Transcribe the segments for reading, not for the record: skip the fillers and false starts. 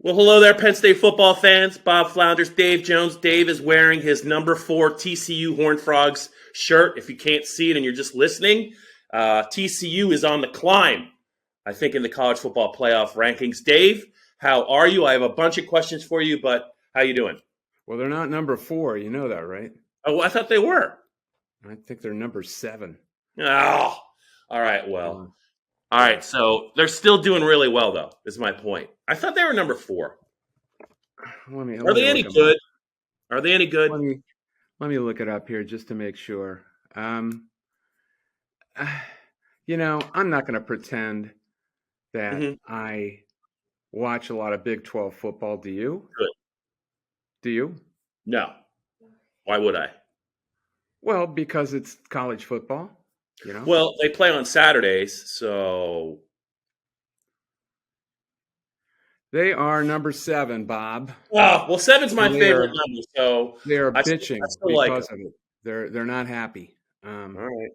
Well, hello there, Penn State football fans. Bob Flounders, Dave Jones. Dave is wearing his number 4 TCU Horned Frogs shirt. If you can't see it and you're just listening, TCU is on the climb, I think, in the college football playoff rankings. Dave, how are you? I have a bunch of questions for you, but how you doing? Well, they're not number 4. You know that, right? Oh, I thought they were. I think they're number 7. Oh, all right. Well, all right. So they're still doing really well, though, is my point. I thought they were number 4. Are they any good? Are they any good? Let me look it up here just to make sure. I'm not going to pretend that I watch a lot of Big 12 football. Do you? Good. Do you? No. Why would I? Well, because it's college football, Well, they play on Saturdays, so they are number 7, Bob. Oh, well, 7's my favorite number, so they are bitching because of it. They're not happy. All right,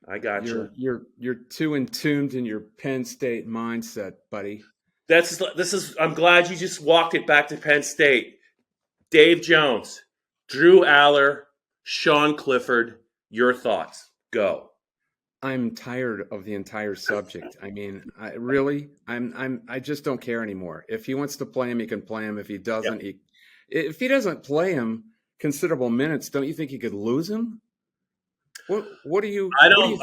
I got you. You're too entombed in your Penn State mindset, buddy. I'm glad you just walked it back to Penn State. Dave Jones, Drew Aller, Sean Clifford. Your thoughts? Go. I'm tired of the entire subject. I mean, I just don't care anymore. If he wants to play him, he can play him. If he doesn't, if he doesn't play him considerable minutes, don't you think he could lose him? What do you? I don't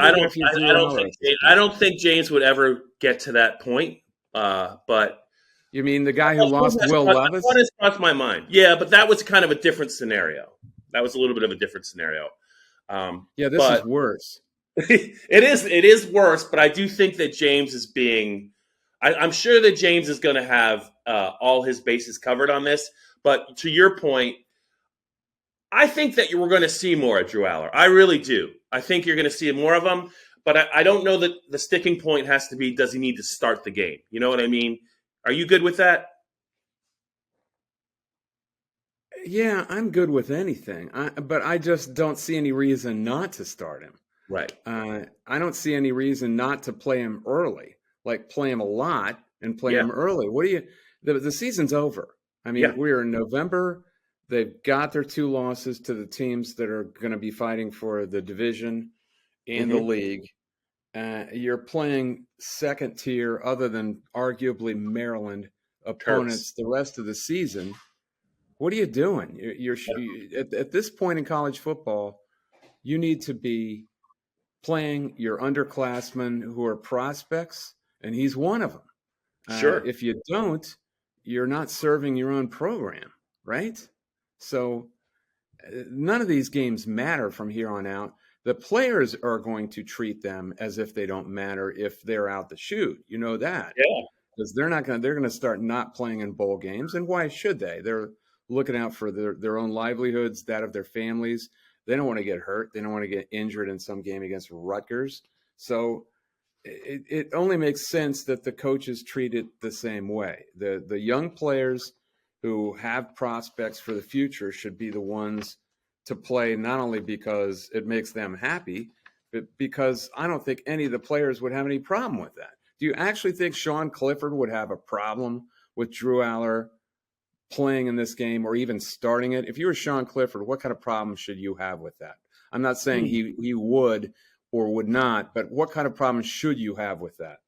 think James would ever get to that point. But you mean the guy who lost Will Levis? What has crossed my mind? Yeah, but that was kind of a different scenario. That was a little bit of a different scenario. This is worse. It is worse, but I do think that James is being I'm sure that James is going to have all his bases covered on this. But to your point, I think that we're going to see more of Drew Aller. I really do. I think you're going to see more of him, but I don't know that the sticking point has to be, does he need to start the game? You know what I mean? Are you good with that? Yeah, I'm good with anything, but I just don't see any reason not to start him. Right. I don't see any reason not to play him early, like play him a lot and play him early. The season's over. I mean, we're in November. They've got their 2 losses to the teams that are going to be fighting for the division and the league. You're playing second tier, other than arguably Maryland opponents, the rest of the season. What are you doing? At this point in college football, you need to be playing your underclassmen who are prospects, and he's one of them. Sure. If you don't, you're not serving your own program, right? So none of these games matter from here on out. The players are going to treat them as if they don't matter if they're out the chute. You know that. Yeah. Because they're going to start not playing in bowl games. And why should they? They're looking out for their own livelihoods, that of their families. They don't want to get hurt. They don't want to get injured in some game against Rutgers. So it only makes sense that the coaches treat it the same way. The young players who have prospects for the future should be the ones to play, not only because it makes them happy, but because I don't think any of the players would have any problem with that. Do you actually think Sean Clifford would have a problem with Drew Aller playing in this game or even starting it? If you were Sean Clifford, what kind of problem should you have with that? I'm not saying he would or would not, but what kind of problem should you have with that?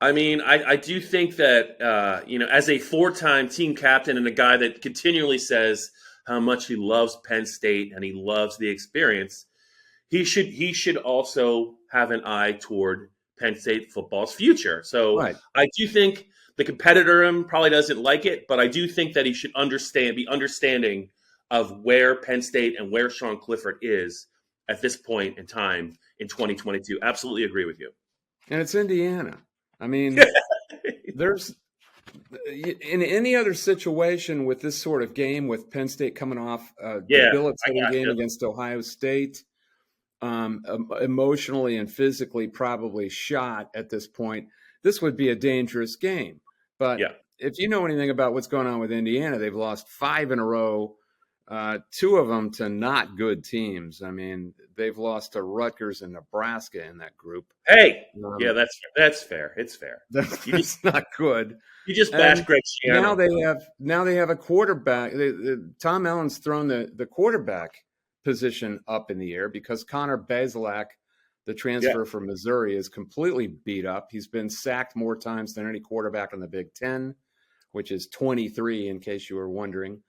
I mean, I do think that, as a 4-time team captain and a guy that continually says how much he loves Penn State and he loves the experience, he should also have an eye toward Penn State football's future. So I do think the competitor in him probably doesn't like it, but I do think that he should be understanding of where Penn State and where Sean Clifford is at this point in time in 2022. Absolutely agree with you. And it's Indiana. I mean, there's in any other situation with this sort of game, with Penn State coming off a debilitating game against Ohio State, emotionally and physically probably shot at this point, this would be a dangerous game. But if you know anything about what's going on with Indiana, they've lost 5 in a row, 2 of them to not good teams. I mean, they've lost to Rutgers and Nebraska in that group. Hey, yeah, that's fair. It's fair. That's not good. You just And bashed Greg Schiano. now they have a quarterback. Tom Allen's thrown the quarterback position up in the air because Connor Bazelak, the transfer from Missouri, is completely beat up. He's been sacked more times than any quarterback in the Big Ten, which is 23, in case you were wondering.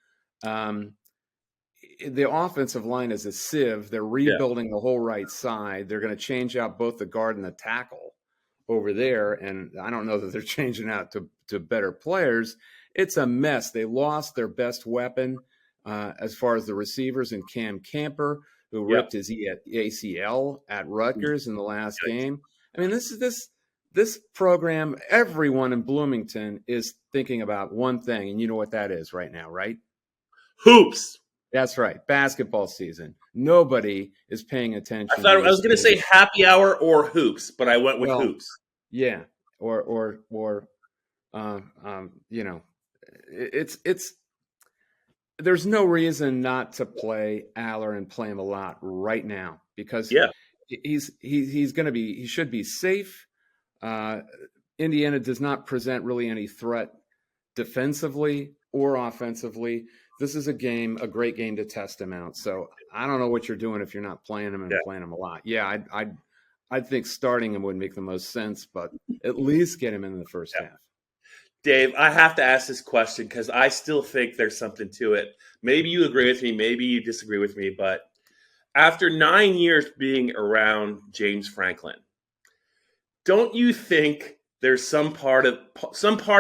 The offensive line is a sieve. They're rebuilding the whole right side. They're going to change out both the guard and the tackle over there, and I don't know that they're changing out to better players. It's a mess. They lost their best weapon as far as the receivers in Cam Camper, who ripped his ACL at Rutgers in the last game. I mean, this program, everyone in Bloomington is thinking about one thing, and you know what that is right now, right? Hoops. That's right. Basketball season. Nobody is paying attention. I thought I was going to say happy hour or hoops, but I went with hoops. Yeah. Or it's there's no reason not to play Aller and play him a lot right now because he should be safe. Indiana does not present really any threat defensively or offensively. This is a great game to test him out. So I don't know what you're doing if you're not playing him and playing him a lot. Yeah, I think starting him would make the most sense, but at least get him in the first half. Dave, I have to ask this question because I still think there's something to it. Maybe you agree with me, maybe you disagree with me, but after 9 years being around James Franklin, don't you think there's some part of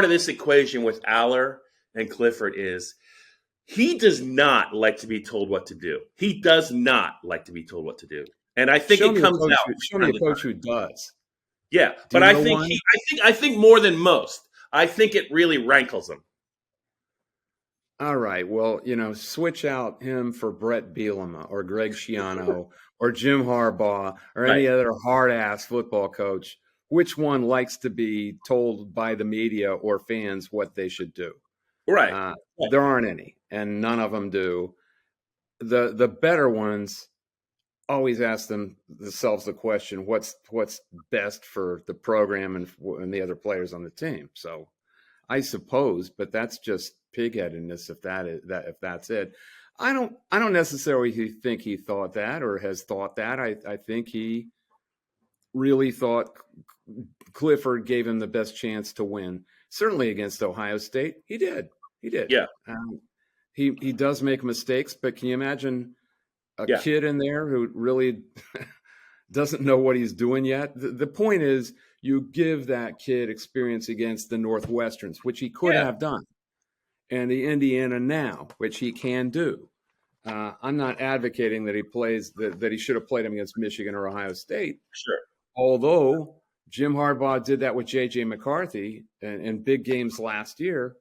this equation with Aller and Clifford is he does not like to be told what to do. He does not like to be told what to do. And I think it comes out. Show me a coach who does. Yeah, but I think more than most. I think it really rankles him. All right. Well, switch out him for Brett Bielema or Greg Schiano or Jim Harbaugh or any other hard-ass football coach. Which one likes to be told by the media or fans what they should do? Right. There aren't any, and none of them do. The better ones always ask themselves the question, what's best for the program and the other players on the team. So I suppose, but that's just pigheadedness if that's it. I don't necessarily think he thought that or has thought that. I think he really thought Clifford gave him the best chance to win. Certainly against Ohio State, he did. Yeah. He does make mistakes, but can you imagine a kid in there who really doesn't know what he's doing yet? The point is you give that kid experience against the Northwesterns, which he could have done, and the Indiana now, which he can do. I'm not advocating that he plays that he should have played him against Michigan or Ohio State. Sure. Although Jim Harbaugh did that with J.J. McCarthy in big games last year,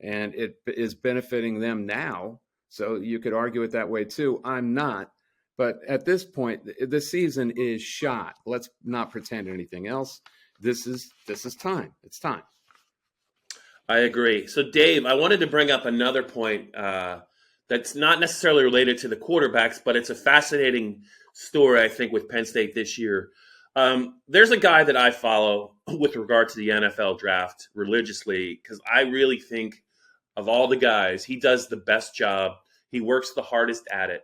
and it is benefiting them now. So you could argue it that way too. I'm not. But at this point, the season is shot. Let's not pretend anything else. This is time. It's time. I agree. So, Dave, I wanted to bring up another point that's not necessarily related to the quarterbacks, but it's a fascinating story, I think, with Penn State this year. There's a guy that I follow with regard to the NFL draft religiously because I really think of all the guys, he does the best job. He works the hardest at it.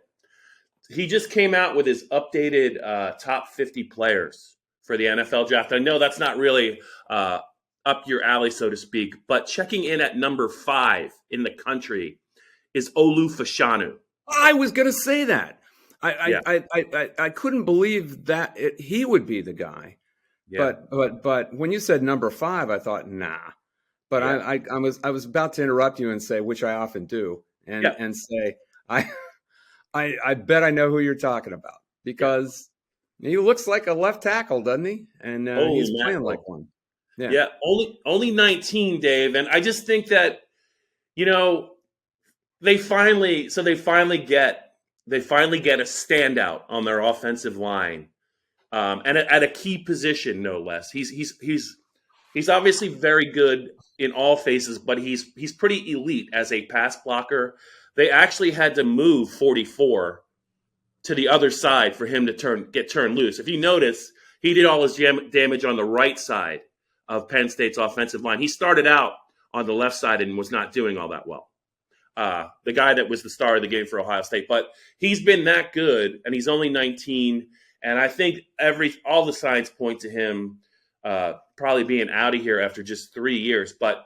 He just came out with his updated top 50 players for the NFL draft. I know that's not really up your alley, so to speak, but checking in at number 5 in the country is Olu Fashanu. I was going to say that. I couldn't believe that he would be the guy. Yeah. But when you said number 5, I thought, nah. But I was about to interrupt you and say, which I often do, and say, I bet I know who you're talking about because he looks like a left tackle, doesn't he? And he's playing like one. Yeah. Only 19, Dave, and I just think that they finally get a standout on their offensive line, and at a key position, no less. He's obviously very good in all phases, but he's pretty elite as a pass blocker. They actually had to move 44 to the other side for him to get turned loose. If you notice, he did all his damage on the right side of Penn State's offensive line. He started out on the left side and was not doing all that well. The guy that was the star of the game for Ohio State. But he's been that good, and he's only 19. And I think all the signs point to him probably being out of here after just 3 years. But,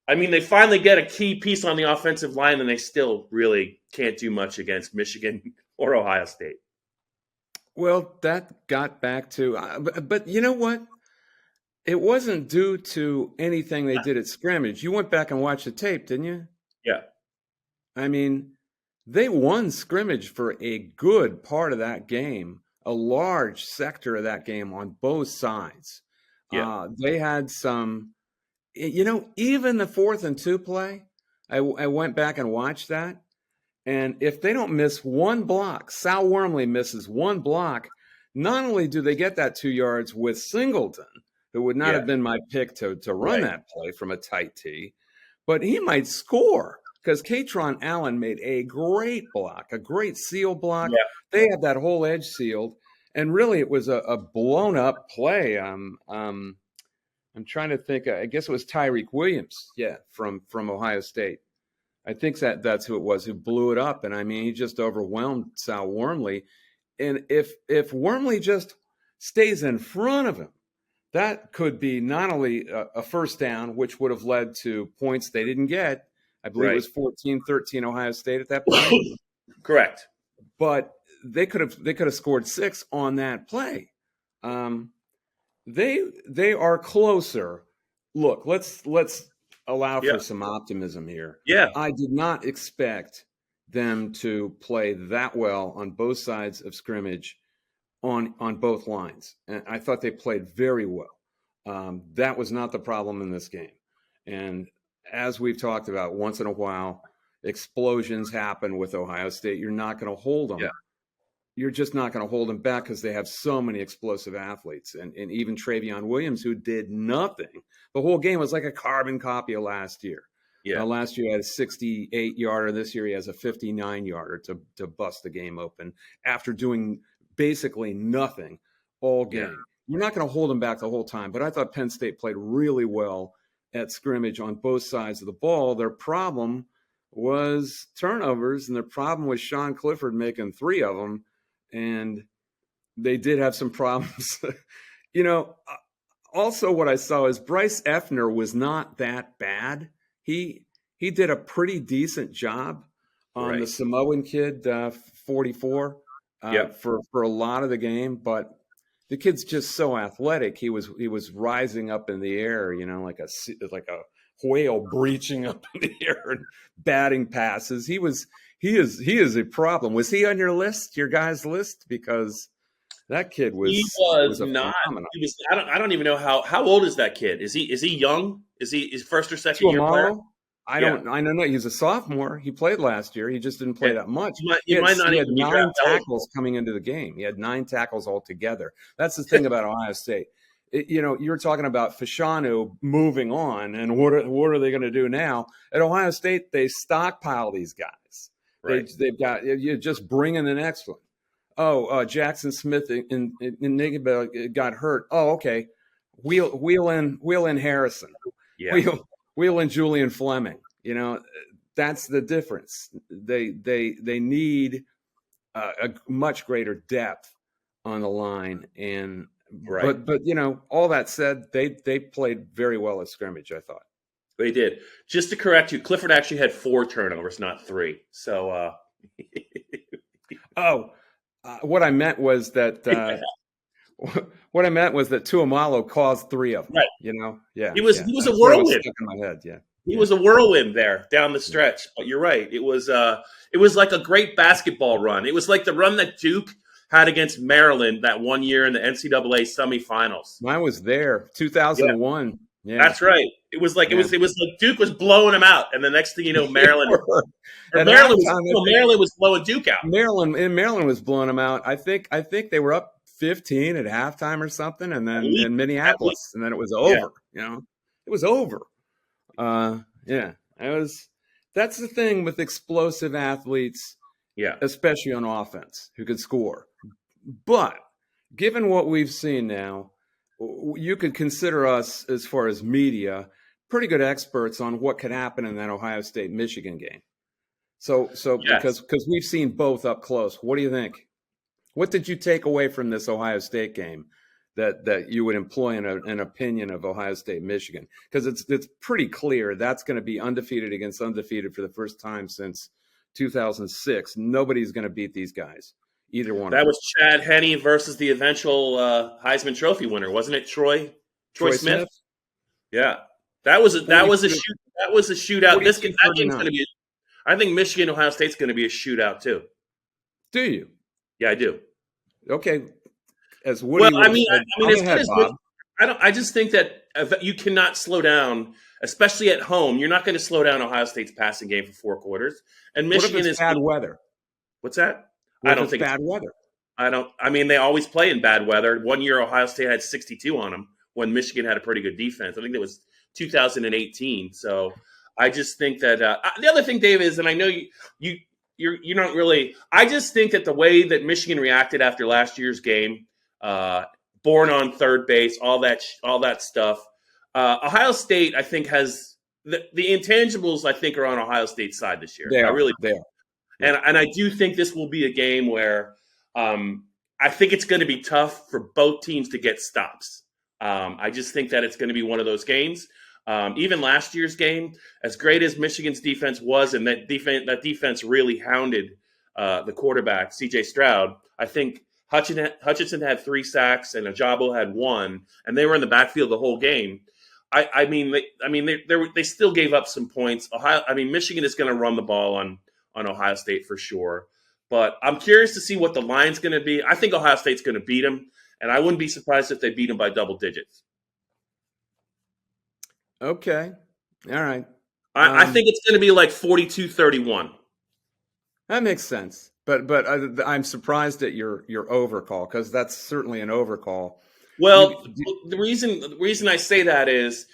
I mean, they finally get a key piece on the offensive line, and they still really can't do much against Michigan or Ohio State. Well, that got back to but you know what? It wasn't due to anything they did at scrimmage. You went back and watched the tape, didn't you? Yeah. I mean, they won scrimmage for a good part of that game, a large sector of that game on both sides. Yeah. They had some, even the 4th and 2 play, I went back and watched that. And if they don't miss one block, Sal Wormley misses one block, not only do they get that 2 yards with Singleton, who would not have been my pick to run that play from a tight tee, but he might score because Katron Allen made a great block, a great seal block. Yeah. They had that whole edge sealed, and really it was a blown up play. I'm trying to think. I guess it was Tyreek Williams, from Ohio State. I think that's who it was who blew it up, and I mean he just overwhelmed Sal Wormley. And if Wormley just stays in front of him, that could be not only a first down, which would have led to points they didn't get. I believe it was 14-13 Ohio State at that point. Correct. But they could have scored 6 on that play. They are closer. Look, let's allow for some optimism here. Yeah. I did not expect them to play that well on both sides of scrimmage on both lines. And I thought they played very well. That was not the problem in this game. And as we've talked about, once in a while, explosions happen with Ohio State. You're not going to hold them. Yeah. You're just not going to hold them back because they have so many explosive athletes. And even Travion Williams, who did nothing. The whole game was like a carbon copy of last year. Yeah. Last year he had a 68-yarder. This year he has a 59-yarder to bust the game open after doing basically nothing all game. Yeah. You're not going to hold them back the whole time. But I thought Penn State played really well at scrimmage on both sides of the ball. Their problem was turnovers, and their problem was Sean Clifford making 3 of them. And they did have some problems. Also what I saw is Bryce Effner was not that bad. He did a pretty decent job on the Samoan kid, 44, for a lot of the game. But the kid's just so athletic. He was rising up in the air, like a whale breaching up in the air and batting passes. He is a problem. Was he on your list, your guys' list? Because that kid was. He was not. He was, I don't even know how old is that kid? Is he young? Is he first or second year player? I don't know. He's a sophomore. He played last year. He just didn't play that much. He had 9 tackles coming into the game. He had 9 tackles altogether. That's the thing about Ohio State. You're talking about Fashanu moving on, and what are they going to do now? At Ohio State, they stockpile these guys. Right. They've got you just bring in the next one. Oh, Jackson Smith and Nigga got hurt. Oh, okay. Wheel in Harrison. Yeah. Wheel in Julian Fleming. That's the difference. They need a much greater depth on the line, and but all that said, they played very well at scrimmage, I thought. They did. Just to correct you, Clifford actually had 4 turnovers, not 3. So, what I meant was that Tuamalo caused 3 of them. Right. Yeah. He was a whirlwind. Stuck in my head. Yeah. He was a whirlwind there down the stretch. But you're right. It was like a great basketball run. It was like the run that Duke had against Maryland that one year in the NCAA semifinals. Mine was there, 2001. Yeah. That's right. It was like Duke was blowing him out, and the next thing you know, Maryland was blowing Duke out. Maryland was blowing them out. I think they were up 15 at halftime or something, and then in Minneapolis, and then it was over. Yeah. It was over. That's the thing with explosive athletes. Yeah. especially on offense, who can score. But given what we've seen now, you could consider us, as far as media, pretty good experts on what could happen in that Ohio State-Michigan game. So Yes. because we've seen both up close, what do you think? What did you take away from this Ohio State game that you would employ in an opinion of Ohio State-Michigan? Because it's pretty clear that's going to be undefeated against undefeated for the first time since 2006. Nobody's going to beat these guys, either one of That them. was Chad Henne versus the eventual Heisman Trophy winner, wasn't it? Troy Smith? Yeah. That was a shootout. That game's going to be. I think Michigan Ohio State's going to be a shootout too. Do you? Yeah, I do. Okay. As Woody Well, I mean, as ahead, good as Bob. I just think that you cannot slow down, especially at home. You're not going to slow down Ohio State's passing game for 4 quarters. And Michigan what if it's bad weather? What's that? What I don't if think it's bad weather. I mean, they always play in bad weather. One year, Ohio State had 62 on them when Michigan had a pretty good defense. I think that was 2018. So I just think that the other thing, Dave, is, and I know you're not really. I just think that the way that Michigan reacted after last year's game, born on third base, all that stuff. Ohio State, I think, has the intangibles. I think are on Ohio State's side this year. They are. And I do think this will be a game where I think it's going to be tough for both teams to get stops. I just think that it's going to be one of those games. Even last year's game, as great as Michigan's defense was, and that defense really hounded the quarterback, C.J. Stroud. I think Hutchinson had 3 sacks and Ajabo had 1, and they were in the backfield the whole game. They still gave up some points. Michigan is going to run the ball on Ohio State for sure. But I'm curious to see what the line's going to be. I think Ohio State's going to beat them, and I wouldn't be surprised if they beat them by double digits. Okay. All right. I think it's going to be like 42-31. That makes sense. But I'm surprised at your overcall, because that's certainly an overcall. Well, the reason I say that is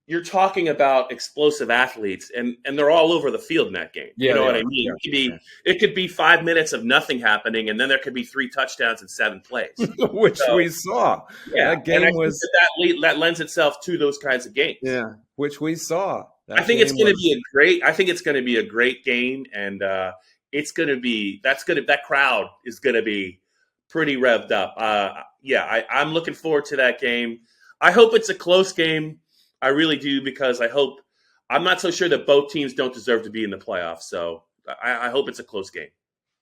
you're talking about explosive athletes, and they're all over the field in that game. Yeah, you know what I mean? Yeah. It could be 5 minutes of nothing happening, and then there could be 3 touchdowns in 7 plays, which we saw. Yeah, that game that lends itself to those kinds of games. Yeah, which we saw. I think it's going to be a great game, and that crowd is going to be pretty revved up. I'm looking forward to that game. I hope it's a close game. I really do, because I'm not so sure that both teams don't deserve to be in the playoffs. So I hope it's a close game.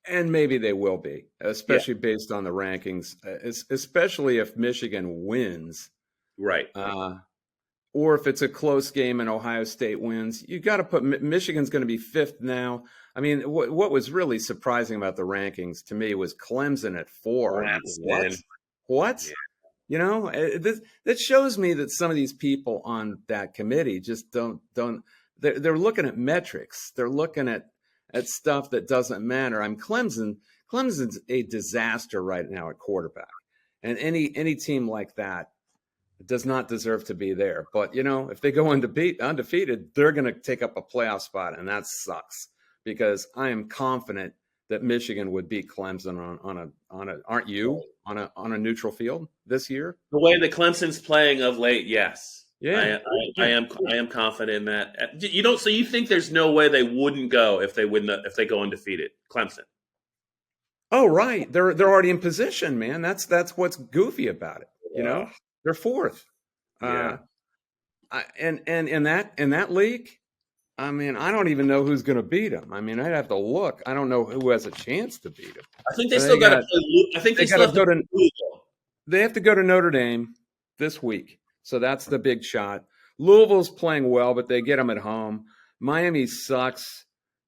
And maybe they will be, especially based on the rankings, especially if Michigan wins. Right. Or if it's a close game and Ohio State wins. You got to put Michigan's going to be 5th now. I mean, what was really surprising about the rankings to me was Clemson at 4. What? Yeah. You know, that shows me that some of these people on that committee just don't. They're looking at metrics. They're looking at stuff that doesn't matter. Clemson's a disaster right now at quarterback, and any team like that does not deserve to be there. But you know, if they go undefeated, they're going to take up a playoff spot, and that sucks, because I am confident that Michigan would beat Clemson on a neutral field this year. The way that Clemson's playing of late, yes. Yeah. I am confident in that. So you think there's no way they wouldn't go if they go undefeated, Clemson? Oh, right. They're already in position, man. That's what's goofy about it. You know, they're 4th. Yeah. And in that league, I mean, I don't even know who's going to beat them. I mean, I'd have to look. I don't know who has a chance to beat them. I think they still got to play. I think they still have to go to Louisville. They have to go to Notre Dame this week, so that's the big shot. Louisville's playing well, but they get them at home. Miami sucks,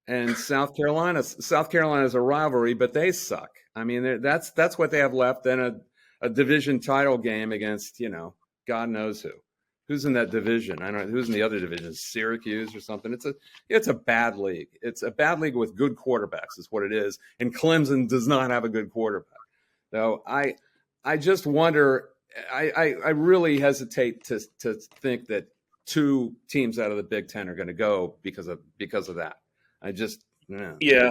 and South Carolina's a rivalry, but they suck. I mean, that's what they have left. Then a division title game against, you know, God knows who. Who's in that division? I don't know. Who's in the other division? Syracuse or something? It's a bad league. It's a bad league with good quarterbacks is what it is. And Clemson does not have a good quarterback. So I just wonder. I really hesitate to think that 2 teams out of the Big Ten are going to go because of that. I just yeah.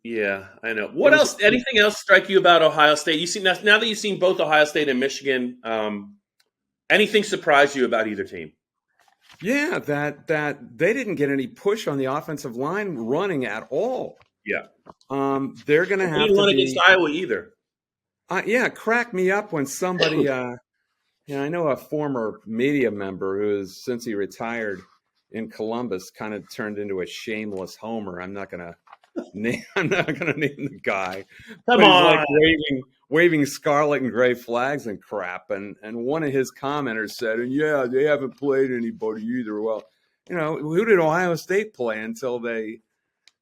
Yeah, I know. It What was else? Anything else strike you about Ohio State? You see now that you've seen both Ohio State and Michigan. Anything surprise you about either team? yeah, that they didn't get any push on the offensive line running at all. Yeah, They're going to they have didn't to run against be, Iowa either. yeah, crack me up when somebody, I know a former media member who's since he retired in Columbus kind of turned into a shameless homer. I'm not going to name the guy, Come but he's like on, waving scarlet and gray flags and crap. And one of his commenters said, "And yeah, they haven't played anybody either." Well, who did Ohio State play until they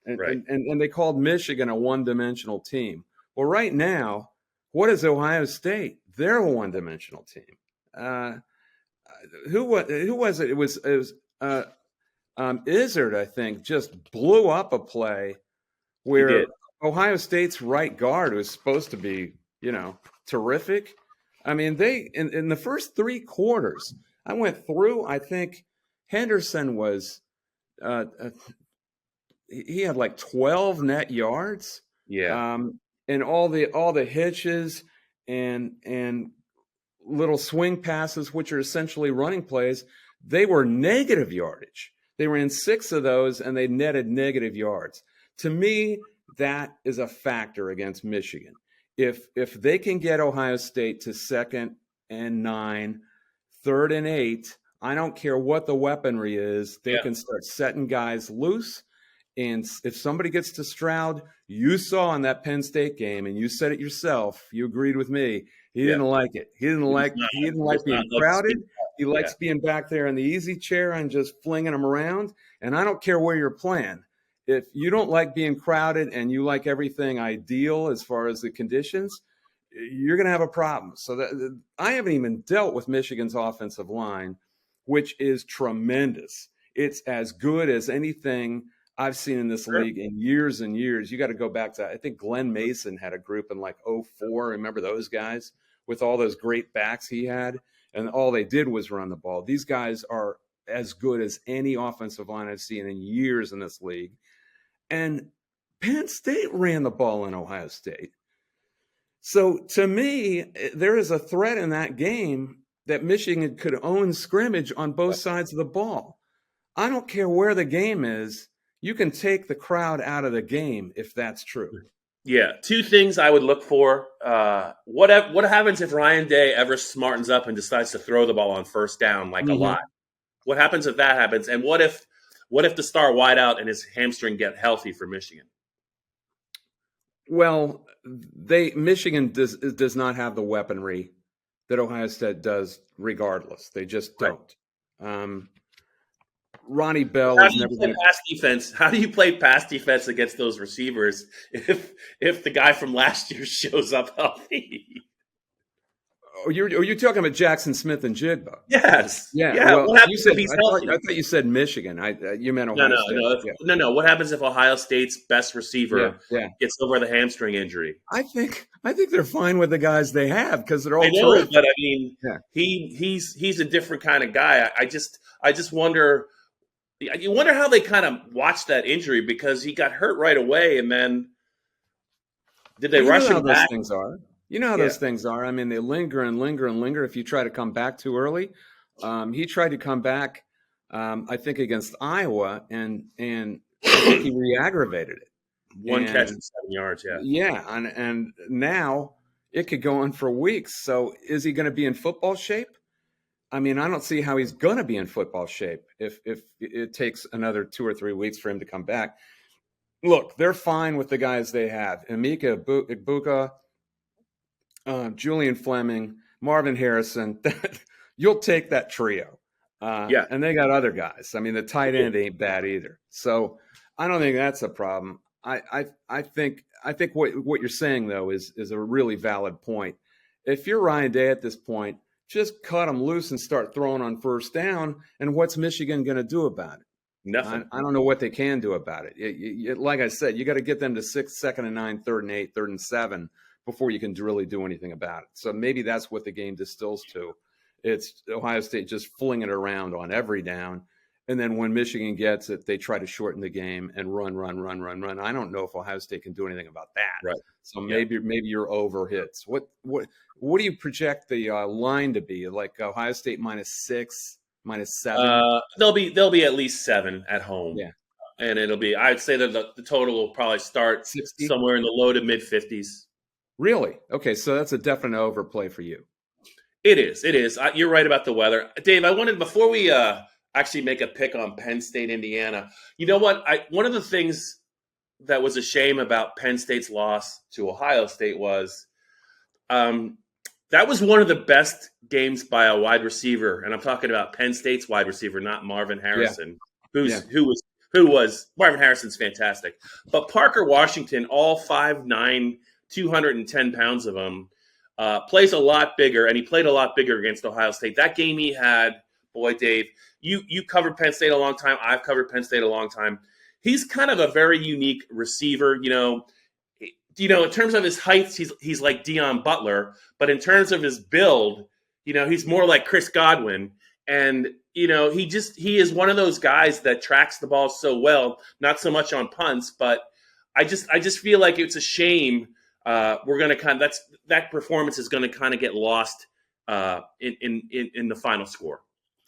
right? and they called Michigan a one-dimensional team. Well, right now, what is Ohio State? They're a one-dimensional team. Uh, who was it? It was Izzard, I think, just blew up a play He where did. Ohio State's right guard was supposed to be, terrific. I mean, they in the first three quarters, I went through. I think Henderson was he had like 12 net yards, Yeah, and all the hitches and little swing passes, which are essentially running plays, they were negative yardage. They were in 6 of those, and they netted negative yards. To me, that is a factor against Michigan. If they can get Ohio State to 2nd and 9, 3rd and 8, I don't care what the weaponry is, they yeah, can start setting guys loose. And if somebody gets to Stroud, you saw in that Penn State game, and you said it yourself, you agreed with me. He yeah. didn't like it. He didn't He does like not being like to crowded. speak. He Yeah, likes being back there in the easy chair and just flinging them around. And I don't care where you're playing. If you don't like being crowded and you like everything ideal as far as the conditions, you're going to have a problem. So I haven't even dealt with Michigan's offensive line, which is tremendous. It's as good as anything I've seen in this sure. league in years and years. You got to go back to, I think Glenn Mason had a group in like '04. Remember those guys with all those great backs he had? And all they did was run the ball. These guys are as good as any offensive line I've seen in years in this league. And Penn State ran the ball in Ohio State. So to me, there is a threat in that game that Michigan could own scrimmage on both sides of the ball. I don't care where the game is. You can take the crowd out of the game if that's true. Yeah, two things I would look for. What happens if Ryan Day ever smartens up and decides to throw the ball on first down like a lot? Mm-hmm. What happens if that happens? And what if the star wideout and his hamstring get healthy for Michigan? Well, Michigan does not have the weaponry that Ohio State does. Regardless, they just Right. don't. Ronnie Bell How is do you never play going to. pass defense? How do you play pass defense against those receivers if the guy from last year shows up healthy? Oh, you're talking about Jackson Smith and Jigba. Yes. Yeah. Yeah. Well, What happens if he's I healthy? thought you said Michigan. You meant No, Ohio no, State. no, Yeah. no. What happens if Ohio State's best Yeah. receiver Yeah. gets over the hamstring injury? I think they're fine with the guys they have because they're I all know, terrific. but I mean, Yeah. he's a different kind of guy. I just wonder. You wonder how they kind of watched that injury because he got hurt right away, and then did they Well, you know rush how him those back? things are. You know how Yeah, those things are. I mean, they linger and linger and linger if you try to come back too early. He tried to come back, I think, against Iowa, and I think he re-aggravated it. one catch And and 7 yards. Yeah, yeah, and now it could go on for weeks. So is he going to be in football shape? I mean, I don't see how he's going to be in football shape if it takes another 2 or 3 weeks for him to come back. Look, they're fine with the guys they have. Emeka Egbuka, Julian Fleming, Marvin Harrison. You'll take that trio. yeah. And they got other guys. I mean, the tight end ain't bad either. So I don't think that's a problem. I think what you're saying though is a really valid point. If you're Ryan Day at this point, just cut them loose and start throwing on first down. And what's Michigan going to do about it? Nothing. I don't know what they can do about it. Like I said, you got to get them to 6, 2nd and 9, 3rd and 8, 3rd and 7 before you can really do anything about it. So maybe that's what the game distills to. It's Ohio State just flinging it around on every down. And then when Michigan gets it, they try to shorten the game and run. I don't know if Ohio State can do anything about that. Right. So Yeah. maybe your over hits. What do you project the line to be? Like Ohio State -6, -7? They'll be at least 7 at home, Yeah, and I'd say that the total will probably start 60. somewhere in the low to mid 50s. Really? Okay, so that's a definite overplay for you. It is. It is. You're right about the weather, Dave. I wanted before we actually make a pick on Penn State, Indiana. You know what? One of the things that was a shame about Penn State's loss to Ohio State was that was one of the best games by a wide receiver, and I'm talking about Penn State's wide receiver, not Marvin Harrison, who was Marvin Harrison's fantastic, but Parker Washington, all 5'9", 210 pounds of him, plays a lot bigger, and he played a lot bigger against Ohio State. That game he had, boy, Dave, you covered Penn State a long time. I've covered Penn State a long time. He's kind of a very unique receiver, in terms of his height, he's like Deion Butler, but in terms of his build, he's more like Chris Godwin. And, he is one of those guys that tracks the ball so well, not so much on punts, but I just feel like it's a shame. We're going to that performance is going to kind of get lost in the final score.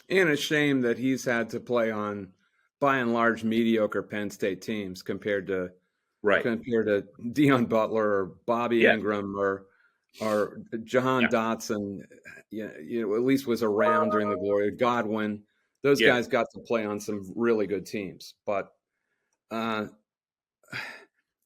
And a shame that he's had to play on, by and large, mediocre Penn State teams compared to Deion Butler or Bobby Ingram or Jahan Dotson. At least was around during the glory of Godwin. Those guys got to play on some really good teams. But I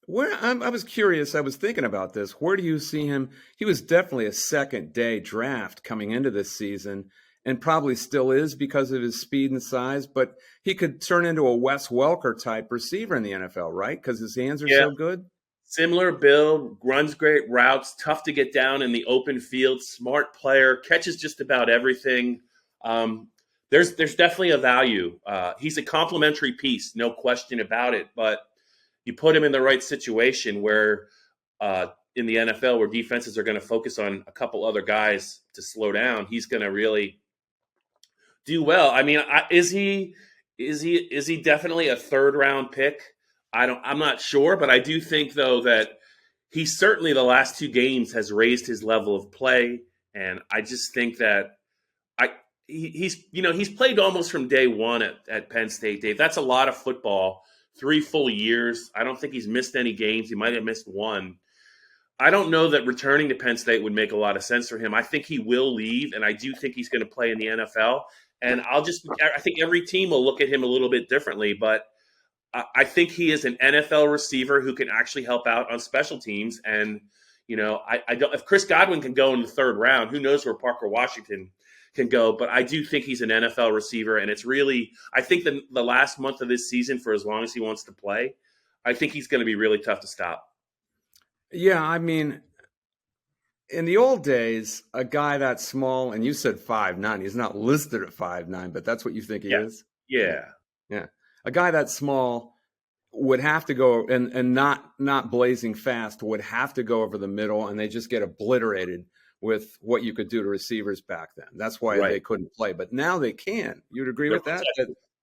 was curious. I was thinking about this. Where do you see him? He was definitely a second-day draft coming into this season, and probably still is because of his speed and size, but he could turn into a Wes Welker type receiver in the NFL, right? Because his hands are so good. Similar build, runs great routes, tough to get down in the open field, smart player, catches just about everything. There's definitely a value. He's a complementary piece, no question about it, but you put him in the right situation where in the NFL where defenses are going to focus on a couple other guys to slow down, he's going to really do well. I mean, is he definitely a third round pick? I'm not sure, but I do think though that he certainly the last 2 games has raised his level of play, and I just think that he's played almost from day one at Penn State, Dave. That's a lot of football, 3 full years. I don't think he's missed any games. He might have missed 1. I don't know that returning to Penn State would make a lot of sense for him. I think he will leave, and I do think he's going to play in the NFL. And I think every team will look at him a little bit differently, but I think he is an NFL receiver who can actually help out on special teams. And, I don't, if Chris Godwin can go in the 3rd round, who knows where Parker Washington can go, but I do think he's an NFL receiver. And it's really, I think the last month of this season, for as long as he wants to play, I think he's going to be really tough to stop. Yeah. I mean, in the old days, a guy that small, and you said 5'9", he's not listed at 5'9", but that's what you think he is? Yeah. Yeah. A guy that small would have to go and not blazing fast, would have to go over the middle, and they just get obliterated with what you could do to receivers back then. That's why they couldn't play. But now they can. You'd agree with that?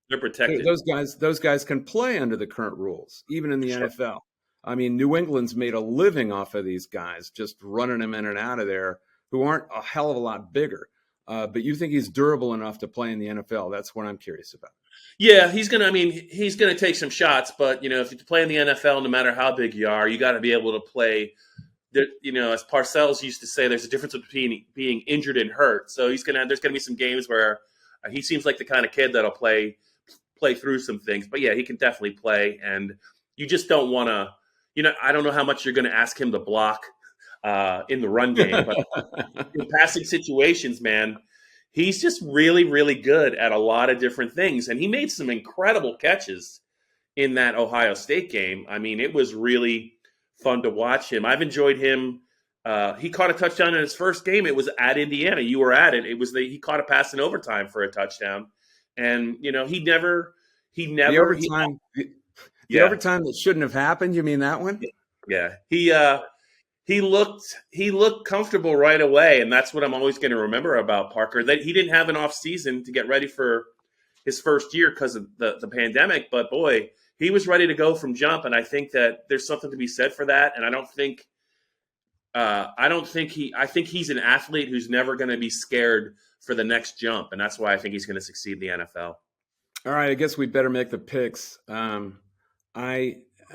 They're protected. Those guys can play under the current rules, even in the NFL. I mean, New England's made a living off of these guys, just running them in and out of there, who aren't a hell of a lot bigger. But you think he's durable enough to play in the NFL? That's what I'm curious about. Yeah, he's gonna take some shots, but if you play in the NFL, no matter how big you are, you got to be able to play. As Parcells used to say, there's a difference between being injured and hurt. So there's gonna be some games where he seems like the kind of kid that'll play through some things. But yeah, he can definitely play, and you just don't want to. I don't know how much you're going to ask him to block in the run game, but in passing situations, man, he's just really, really good at a lot of different things. And he made some incredible catches in that Ohio State game. I mean, it was really fun to watch him. I've enjoyed him. He caught a touchdown in his first game. It was at Indiana. You were at it. He caught a pass in overtime for a touchdown. And, he never. The overtime. The overtime that shouldn't have happened. You mean that one? Yeah. He looked comfortable right away, and that's what I'm always going to remember about Parker. That he didn't have an off season to get ready for his first year because of the pandemic. But boy, he was ready to go from jump, and I think that there's something to be said for that. And I think he's an athlete who's never going to be scared for the next jump, and that's why I think he's going to succeed in the NFL. All right, I guess we better make the picks.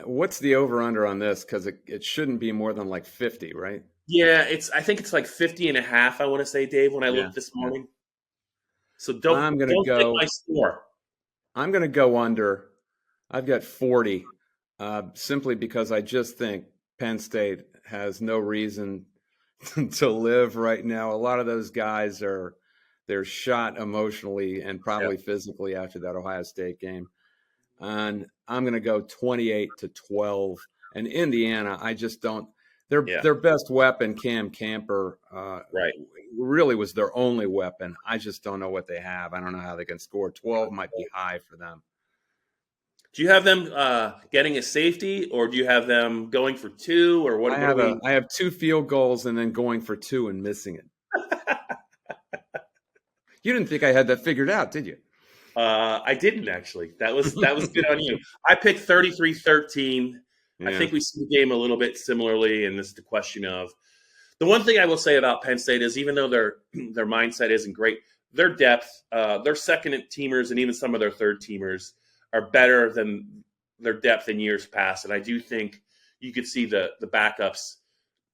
What's the over-under on this? Because it shouldn't be more than like 50, right? Yeah, I think it's like 50.5, I want to say, Dave, when I looked this morning. So don't take my score. I'm going to go under. I've got 40, simply because I just think Penn State has no reason to live right now. A lot of those guys they're shot emotionally and probably physically after that Ohio State game. And I'm going to go 28-12. And Indiana, I just don't. Their best weapon, Cam Camper, really was their only weapon. I just don't know what they have. I don't know how they can score. 12 might be high for them. Do you have them getting a safety, or do you have them going for 2, or what? I have 2 field goals and then going for 2 and missing it. You didn't think I had that figured out, did you? I didn't, actually. That was good on you. I picked 33-13. Yeah. I think we see the game a little bit similarly, and this is the question of the one thing I will say about Penn State is even though their mindset isn't great, their depth, their second teamers, and even some of their third teamers are better than their depth in years past. And I do think you could see the backups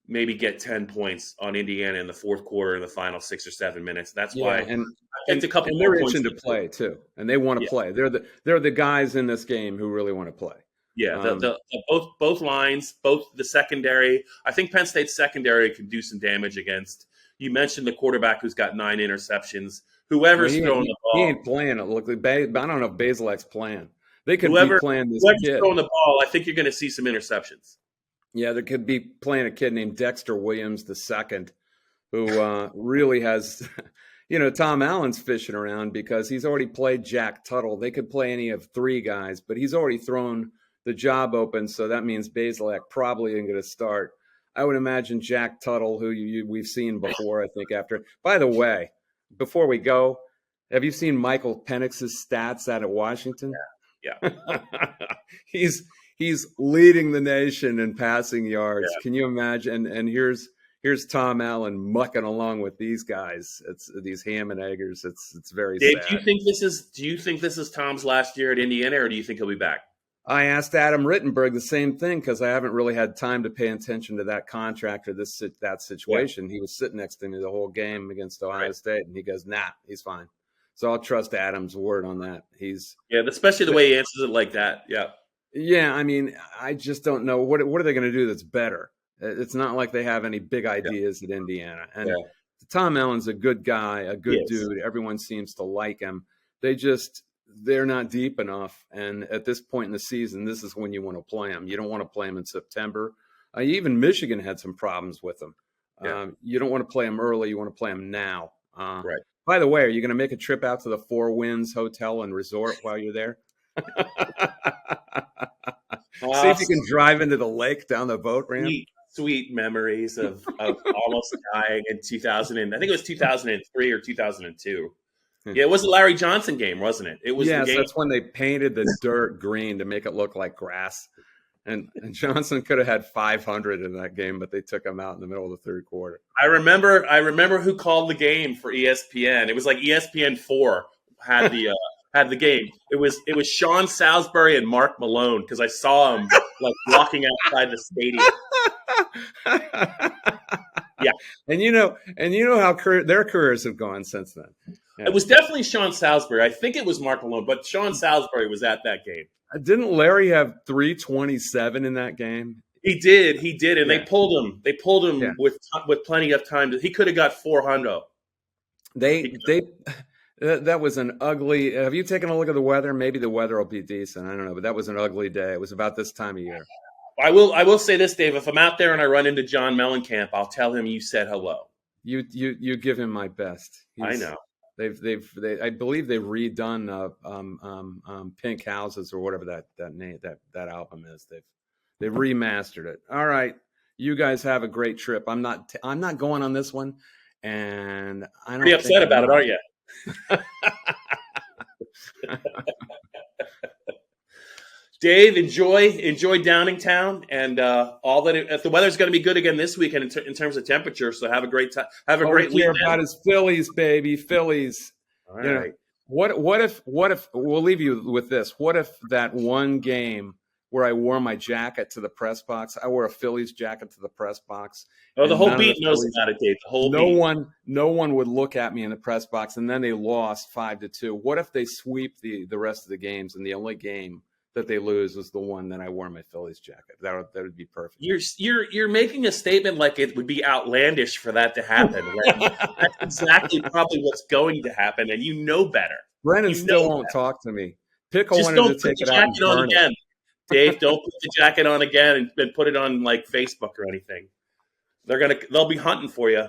maybe get 10 points on Indiana in the fourth quarter in the final 6 or 7 minutes. That's why and a couple they're itching to play too, and they want to play. They're the guys in this game who really want to play. Yeah, both lines, both the secondary. I think Penn State's secondary can do some damage against. You mentioned the quarterback who's got 9 interceptions. Whoever's throwing the ball, he ain't playing it. Look, I don't know if Basilek's playing. They could be playing this kid. Throwing the ball, I think you're going to see some interceptions. Yeah, they could be playing a kid named Dexter Williams II, who really has. Tom Allen's fishing around because he's already played Jack Tuttle. They could play any of 3 guys, but he's already thrown the job open, so that means Basilek probably isn't going to start. I would imagine Jack Tuttle, who we've seen before, I think, after. By the way, before we go, have you seen Michael Penix's stats out at Washington? Yeah. He's leading the nation in passing yards. Yeah. Can you imagine? And here's Tom Allen mucking along with these guys. It's these ham and eggers. It's very Dave, sad. Do you think this is Tom's last year at Indiana, or do you think he'll be back? I asked Adam Rittenberg the same thing because I haven't really had time to pay attention to that contract or that situation. Yeah. He was sitting next to me the whole game against Ohio State, and he goes, "Nah, he's fine." So I'll trust Adam's word on that. Especially the way he answers it like that. Yeah. Yeah, I mean, I just don't know what are they going to do that's better. It's not like they have any big ideas at Indiana. And Tom Allen's a good guy, a good dude. Everyone seems to like him. They're not deep enough. And at this point in the season, this is when you want to play them. You don't want to play them in September. Even Michigan had some problems with them. You don't want to play them early. You want to play them now. Right. By the way, are you going to make a trip out to the Four Winds Hotel and Resort while you're there? See if you can drive into the lake down the boat ramp. Sweet memories of almost dying in 2000. I think it was 2003 or 2002. Yeah, it was the Larry Johnson game, wasn't it? It was. Yes, the game. That's when they painted the dirt green to make it look like grass. And Johnson could have had 500 in that game, but they took him out in the middle of the third quarter. I remember who called the game for ESPN. It was like ESPN4 had the game. It was Sean Salisbury and Mark Malone because I saw him like walking outside the stadium. Yeah, and you know how their careers have gone since then. Yeah. It was definitely Sean Salisbury. I think it was Mark Malone, but Sean Salisbury was at that game. Didn't Larry have 327 in that game? He did, and they pulled him. They pulled him with plenty of time. He could have got 400. That was an ugly. Have you taken a look at the weather? Maybe the weather will be decent. I don't know, but that was an ugly day. It was about this time of year. I will say this, Dave. If I'm out there and I run into John Mellencamp, I'll tell him you said hello. You give him my best. I know. I believe they've redone Pink Houses or whatever that album is. They've remastered it. All right, you guys have a great trip. I'm not going on this one, and I don't. Pretty upset about it, aren't you? Dave, enjoy Downingtown, and all that. If the weather's going to be good again this weekend in terms of temperature, so have a great time. Have a great weekend. About his Phillies, baby, Phillies. All right. What if we'll leave you with this? What if that one game where I wore my jacket to the press box, I wore a Phillies jacket to the press box. Oh, the whole beat knows about it, Dave. The whole beat. No one would look at me in the press box, and then they lost 5-2. What if they sweep the rest of the games, and the only game that they lose was the one that I wore my Phillies jacket? That would be perfect. You're making a statement like it would be outlandish for that to happen. That's exactly probably what's going to happen, and you know better. Brennan still won't talk to me. Pickle Just wanted to take it out and burn it. Again. Dave, don't put the jacket on again and put it on like Facebook or anything. They'll be hunting for you.